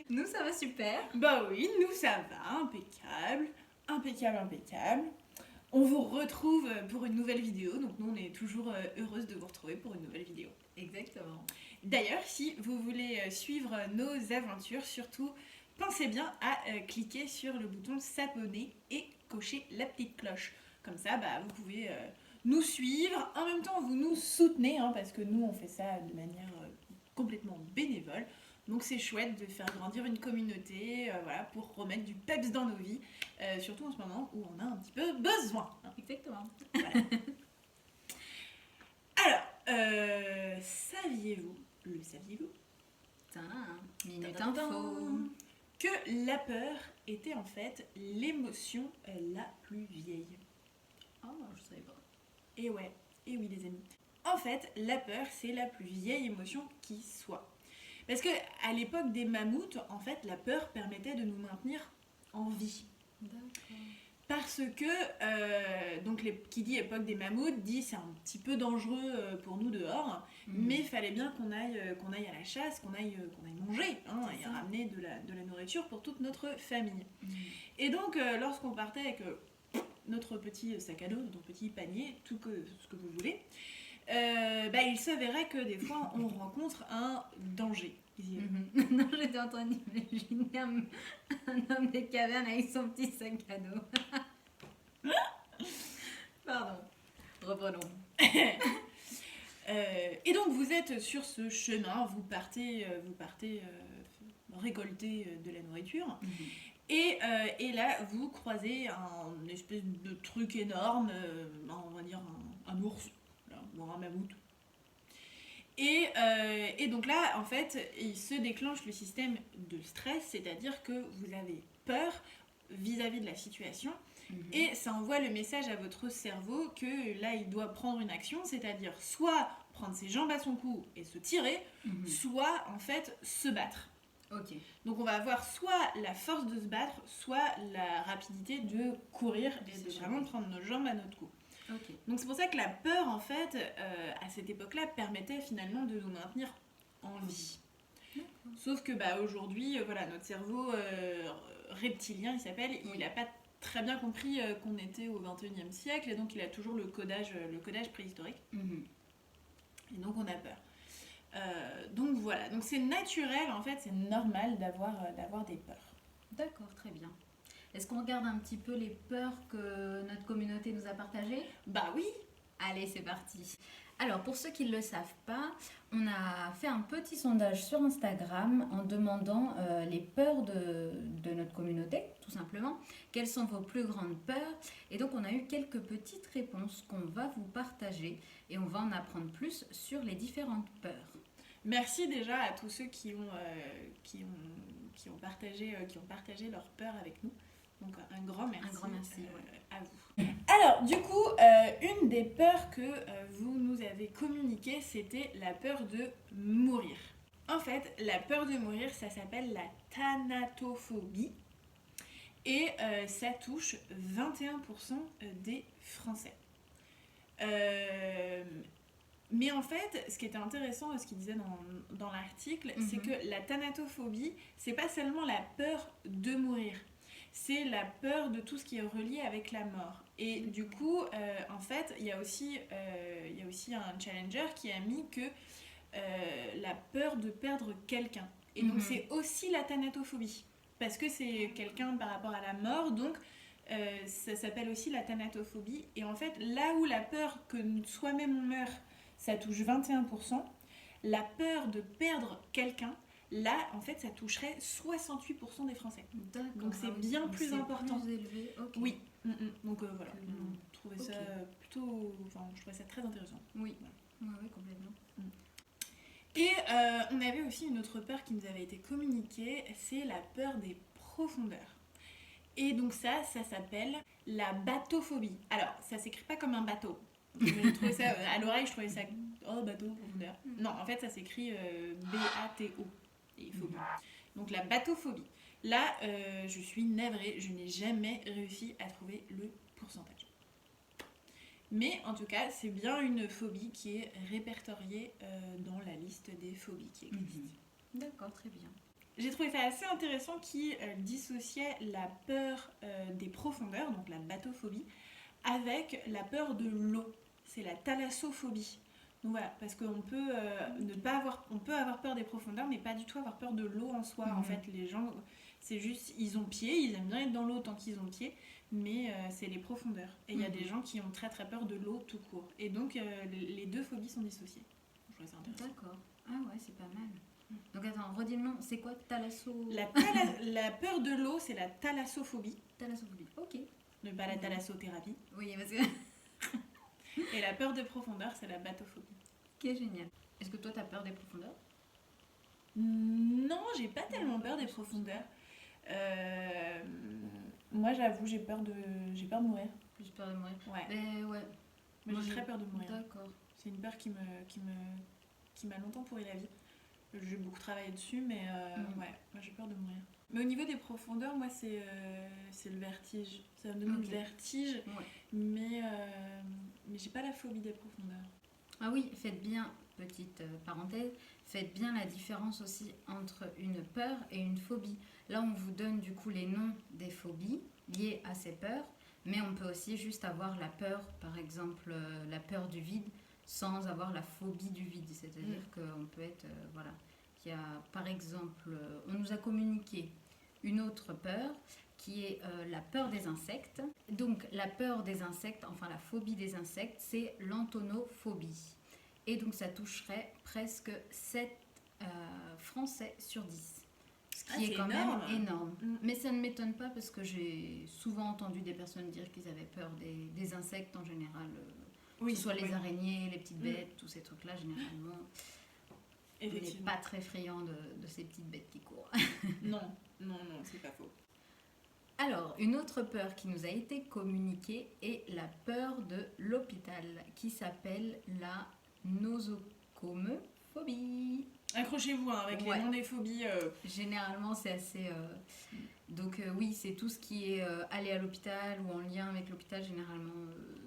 Nous, ça va super. Bah oui, nous ça va, impeccable, impeccable, impeccable. On vous retrouve pour une nouvelle vidéo, donc nous on est toujours heureuse de vous retrouver pour une nouvelle vidéo. Exactement. D'ailleurs, si vous voulez suivre nos aventures, surtout pensez bien à cliquer sur le bouton s'abonner et cocher la petite cloche. Comme ça, bah, vous pouvez nous suivre. En même temps, vous nous soutenez, hein, parce que nous, on fait ça de manière complètement bénévole. Donc c'est chouette de faire grandir une communauté voilà, pour remettre du peps dans nos vies, surtout en ce moment où on a un petit peu besoin. Hein. Exactement. Voilà. Alors, saviez-vous, le saviez-vous, Minute info. que la peur était en fait l'émotion la plus vieille? Oh, je savais pas. Et ouais, et oui les amis. En fait, la peur, c'est la plus vieille émotion qui soit. Parce que à l'époque des mammouths, en fait, la peur permettait de nous maintenir en vie. D'accord. Parce que, donc qui dit époque des mammouths, dit c'est un petit peu dangereux pour nous dehors, mais il fallait bien qu'on aille à la chasse, qu'on aille manger, hein, et ramener de la nourriture pour toute notre famille. Et donc, lorsqu'on partait avec notre petit sac à dos, notre petit panier, ce que vous voulez, il s'avérait que des fois on rencontre un danger. Non, j'étais en train d'imaginer un homme des cavernes avec son petit sac à dos. Pardon. Reprenons. Et donc vous êtes sur ce chemin, vous partez récolter de la nourriture. Et là, vous croisez un espèce de truc énorme, on va dire un ours, ou un mammouth. Et donc là, en fait, il se déclenche le système de stress, c'est-à-dire que vous avez peur vis-à-vis de la situation, et ça envoie le message à votre cerveau que là, il doit prendre une action, c'est-à-dire soit prendre ses jambes à son cou et se tirer, soit en fait se battre. Ok. Donc on va avoir soit la force de se battre, soit la rapidité de courir et de vraiment prendre nos jambes à notre cou. Ok. Donc c'est pour ça que la peur, en fait, à cette époque-là, permettait finalement de nous maintenir en vie. Sauf que aujourd'hui, voilà, notre cerveau reptilien, il s'appelle, il n'a pas très bien compris qu'on était au 21e siècle, et donc il a toujours le codage préhistorique. Et donc on a peur. Donc voilà, donc c'est naturel, en fait, c'est normal d'avoir des peurs. D'accord, très bien. Est-ce qu'on regarde un petit peu les peurs que notre communauté nous a partagées? Bah oui. Allez, c'est parti. Alors, pour ceux qui ne le savent pas, on a fait un petit sondage sur Instagram en demandant les peurs de notre communauté, tout simplement. Quelles sont vos plus grandes peurs? Et donc, on a eu quelques petites réponses qu'on va vous partager et on va en apprendre plus sur les différentes peurs. Merci déjà à tous ceux qui ont partagé leurs peurs avec nous. Donc un grand merci, à vous. Alors du coup, une des peurs que vous nous avez communiquées, c'était la peur de mourir. En fait, la peur de mourir, ça s'appelle la thanatophobie. Et ça touche 21% des Français. Mais en fait, ce qui était intéressant, ce qu'il disait dans l'article, c'est que la thanatophobie, c'est pas seulement la peur de mourir, c'est la peur de tout ce qui est relié avec la mort. Et du coup, en fait, il y a aussi un challenger qui a mis que la peur de perdre quelqu'un. Et donc c'est aussi la thanatophobie, parce que c'est quelqu'un par rapport à la mort, donc ça s'appelle aussi la thanatophobie. Et en fait, là où la peur que soi-même on meurt, ça touche 21%, la peur de perdre quelqu'un, là, en fait, ça toucherait 68% des Français. D'accord. Donc c'est bien plus important. Plus élevé. Okay. Oui. Donc voilà, je trouvais ça plutôt... Enfin, je trouvais ça très intéressant. Oui, oui, complètement. Et on avait aussi une autre peur qui nous avait été communiquée, c'est la peur des profondeurs. Et donc ça s'appelle la bathophobie. Alors, ça s'écrit pas comme un bateau. Je trouvais ça, à l'oreille, je trouvais ça... Oh, bateau, profondeur. Non, en fait, ça s'écrit B-A-T-O. Et phobie. Donc la bathophobie. Là, je suis navrée, je n'ai jamais réussi à trouver le pourcentage. Mais en tout cas, c'est bien une phobie qui est répertoriée dans la liste des phobies qui existent. D'accord, très bien. J'ai trouvé ça assez intéressant qui dissociait la peur des profondeurs, donc la bathophobie, avec la peur de l'eau. C'est la thalassophobie. Donc voilà, parce qu'on peut ne pas avoir, on peut avoir peur des profondeurs, mais pas du tout avoir peur de l'eau en soi. En fait, les gens, c'est juste, ils ont pied, ils aiment bien être dans l'eau tant qu'ils ont pied, mais c'est les profondeurs. Et il y a des gens qui ont très très peur de l'eau tout court. Et donc les deux phobies sont dissociées. Je trouve ça intéressant. D'accord. Ah ouais, c'est pas mal. Donc attends, redis le nom, c'est quoi La peur de l'eau, c'est la thalassophobie. Thalassophobie, ok. Ne pas la thalassothérapie. Oui, parce que... Et la peur de profondeur, c'est la bathophobie. Ok, génial. Est-ce que toi, t'as peur des profondeurs? Non, j'ai pas tellement peur des profondeurs. Moi, j'avoue, j'ai peur de mourir. Plus peur de mourir. Ouais. Mais ouais. Moi, j'ai très peur de mourir. D'accord. C'est une peur qui m'a longtemps pourri la vie. J'ai beaucoup travaillé dessus, mais ouais, moi j'ai peur de mourir. Mais au niveau des profondeurs, moi c'est le vertige. Ça me donne le vertige, mais j'ai pas la phobie des profondeurs. Ah oui, faites bien, petite parenthèse, faites bien la différence aussi entre une peur et une phobie. Là, on vous donne du coup les noms des phobies liées à ces peurs, mais on peut aussi juste avoir la peur, par exemple la peur du vide, sans avoir la phobie du vide. C'est-à-dire qu'on peut être, voilà, il y a par exemple, on nous a communiqué une autre peur qui est la peur des insectes. Donc la peur des insectes, enfin la phobie des insectes, c'est l'antonophobie. Et donc ça toucherait presque 7 Français sur 10. Ce qui est quand énorme. même énorme. Mais ça ne m'étonne pas parce que j'ai souvent entendu des personnes dire qu'ils avaient peur des insectes en général. Que ce soit les araignées, les petites bêtes, tous ces trucs-là, généralement. On n'est pas très friand de ces petites bêtes qui courent. Non, c'est pas faux. Alors, une autre peur qui nous a été communiquée est la peur de l'hôpital, qui s'appelle la nosocomophobie. Accrochez-vous avec les noms des phobies. Généralement, c'est assez... Donc oui, c'est tout ce qui est aller à l'hôpital ou en lien avec l'hôpital, généralement,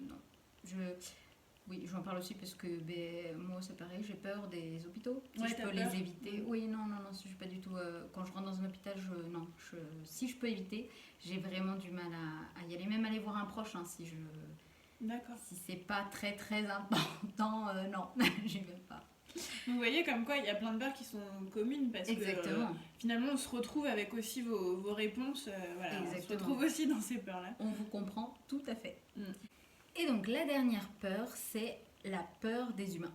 non. Oui, j'en parle aussi parce que moi, c'est pareil, j'ai peur des hôpitaux. Si je peux les éviter. Oui, non, je suis pas du tout... quand je rentre dans un hôpital, si je peux éviter, j'ai vraiment du mal à y aller. Même aller voir un proche, hein, si c'est pas très très important, non, j'y vais pas. Vous voyez comme quoi il y a plein de peurs qui sont communes parce que finalement on se retrouve avec aussi vos réponses. Voilà, on se retrouve aussi dans ces peurs-là. On vous comprend tout à fait. Et donc la dernière peur, c'est la peur des humains.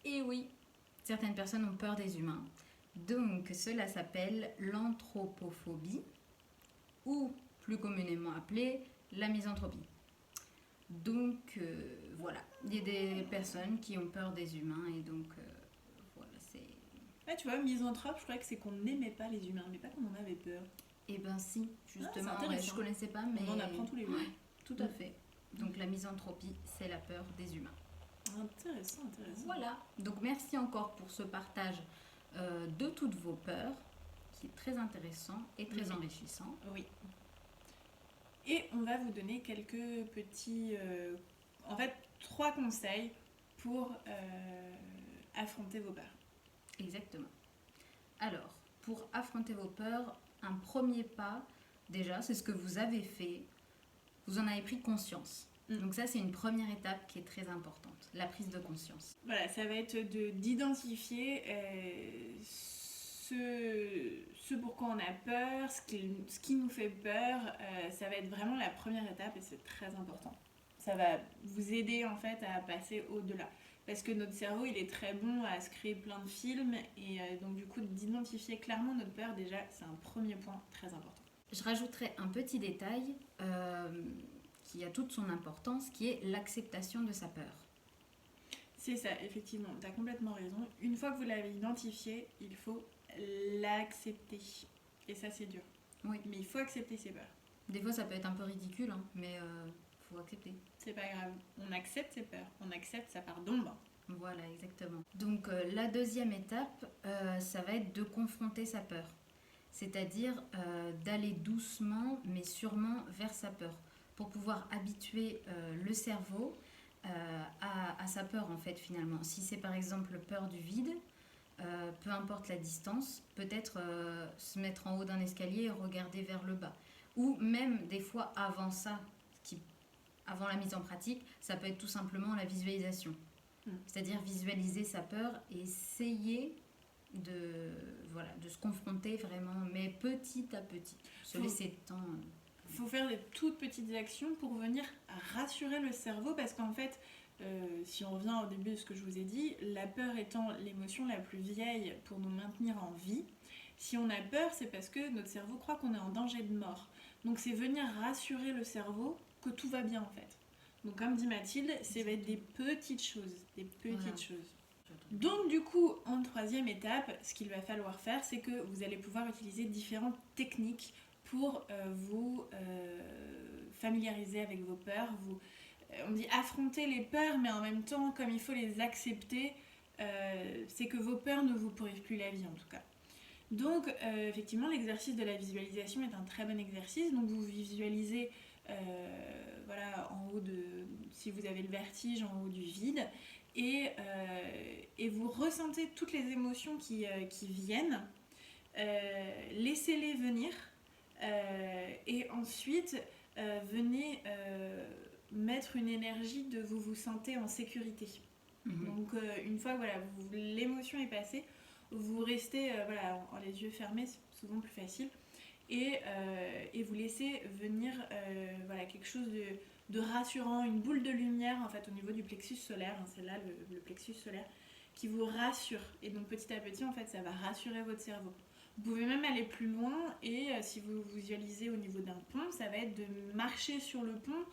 Et oui, certaines personnes ont peur des humains. Donc cela s'appelle l'anthropophobie ou plus communément appelée la misanthropie. Donc voilà, il y a des personnes qui ont peur des humains et donc voilà, c'est... Ah, tu vois, misanthrope, je croyais que c'est qu'on n'aimait pas les humains, mais pas qu'on en avait peur. Eh ben si, justement, je connaissais pas, mais... On en apprend tous les jours. Tout à fait. Donc la misanthropie, c'est la peur des humains. Intéressant. Voilà, donc merci encore pour ce partage de toutes vos peurs, qui est très intéressant et très enrichissant. Oui. Et on va vous donner quelques petits... en fait, 3 conseils pour affronter vos peurs. Exactement. Alors, pour affronter vos peurs, un premier pas, déjà, c'est ce que vous avez fait. Vous en avez pris conscience. Donc ça, c'est une première étape qui est très importante, la prise de conscience. Voilà, ça va être d'identifier ce pourquoi on a peur, ce qui nous fait peur. Ça va être vraiment la première étape et c'est très important. Ça va vous aider en fait à passer au-delà. Parce que notre cerveau, il est très bon à se créer plein de films et donc du coup, d'identifier clairement notre peur, déjà, c'est un premier point très important. Je rajouterai un petit détail qui a toute son importance, qui est l'acceptation de sa peur. C'est ça, effectivement, tu as complètement raison. Une fois que vous l'avez identifié, il faut l'accepter. Et ça, c'est dur. Oui. Mais il faut accepter ses peurs. Des fois, ça peut être un peu ridicule, hein, mais faut accepter. C'est pas grave. On accepte ses peurs. On accepte sa part d'ombre. Voilà, exactement. Donc, la deuxième étape, ça va être de confronter sa peur. C'est-à-dire d'aller doucement, mais sûrement vers sa peur. Pour pouvoir habituer le cerveau à sa peur, en fait, finalement. Si c'est par exemple peur du vide, peu importe la distance, peut-être se mettre en haut d'un escalier et regarder vers le bas. Ou même des fois avant ça, avant la mise en pratique, ça peut être tout simplement la visualisation. C'est-à-dire visualiser sa peur et essayer de se confronter vraiment, mais petit à petit. Se laisser le temps. Il faut faire des toutes petites actions pour venir rassurer le cerveau parce qu'en fait, si on revient au début de ce que je vous ai dit, la peur étant l'émotion la plus vieille pour nous maintenir en vie, si on a peur, c'est parce que notre cerveau croit qu'on est en danger de mort. Donc c'est venir rassurer le cerveau que tout va bien en fait. Donc comme dit Mathilde, ça va être des petites choses, choses. Donc du coup, en troisième étape, ce qu'il va falloir faire, c'est que vous allez pouvoir utiliser différentes techniques pour vous familiariser avec vos peurs. On dit affronter les peurs, mais en même temps, comme il faut les accepter, c'est que vos peurs ne vous pourrivent plus la vie en tout cas. Donc effectivement, l'exercice de la visualisation est un très bon exercice. Donc vous visualisez en haut si vous avez le vertige, en haut du vide, et vous ressentez toutes les émotions qui viennent. Laissez-les venir et ensuite venez mettre une énergie de vous vous sentez en sécurité. Donc une fois que l'émotion est passée, vous restez en les yeux fermés, c'est souvent plus facile, et vous laissez venir quelque chose de rassurant, une boule de lumière en fait au niveau du plexus solaire, hein, c'est là le plexus solaire qui vous rassure, et donc petit à petit en fait ça va rassurer votre cerveau. Vous pouvez même aller plus loin et si vous visualisez au niveau d'un pont, ça va être de marcher sur le pont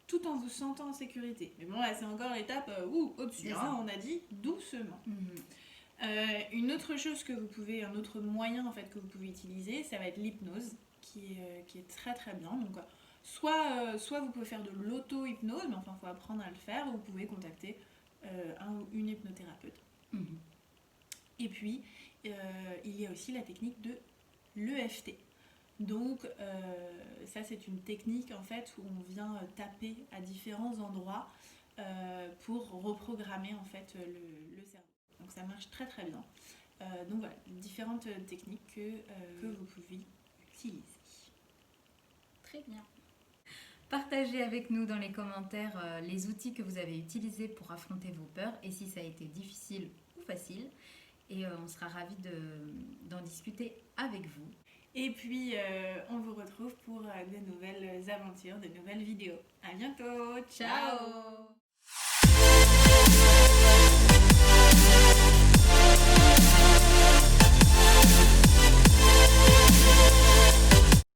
tout en vous sentant en sécurité. Mais bon, là c'est encore l'étape au-dessus, hein, on a dit doucement. Une autre chose un autre moyen en fait que vous pouvez utiliser, ça va être l'hypnose, qui est très très bien. Donc soit vous pouvez faire de l'auto-hypnose, mais enfin il faut apprendre à le faire, ou vous pouvez contacter un ou une hypnothérapeute. Et puis il y a aussi la technique de l'EFT. Donc ça c'est une technique en fait où on vient taper à différents endroits pour reprogrammer en fait le cerveau. Donc ça marche très très bien. Donc voilà, différentes techniques que vous pouvez utiliser. Très bien. Partagez avec nous dans les commentaires les outils que vous avez utilisés pour affronter vos peurs et si ça a été difficile ou facile. Et on sera ravis d'en discuter avec vous. Et puis on vous retrouve pour de nouvelles aventures, de nouvelles vidéos. À bientôt. Ciao.